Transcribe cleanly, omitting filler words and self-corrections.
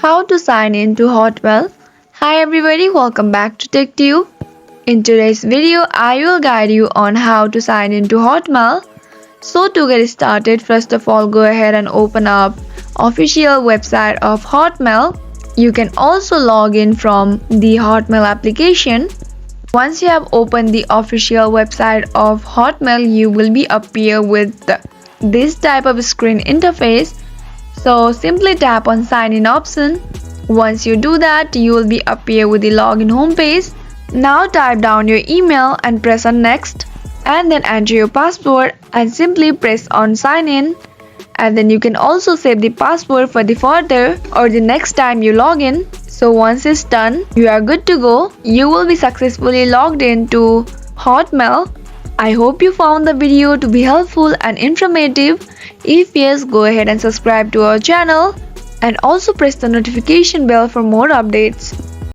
How to sign in to Hotmail. Hi everybody, welcome back to TechTube. In today's video, I will guide you on how to sign in to Hotmail. So to get started, first of all, go ahead and open up official website of Hotmail. You can also log in from the Hotmail application. Once you have opened the official website of Hotmail, you will be appear with this type of screen interface. So simply tap on sign in option. Once you do that, you will be appear with the login homepage. Now type down your email and press on next, and then enter your password and simply press on sign in. And then you can also save the password for the further or the next time you log in. So once it's done, you are good to go. You will be successfully logged into Hotmail. I hope you found the video to be helpful and informative. If yes, go ahead and subscribe to our channel and also press the notification bell for more updates.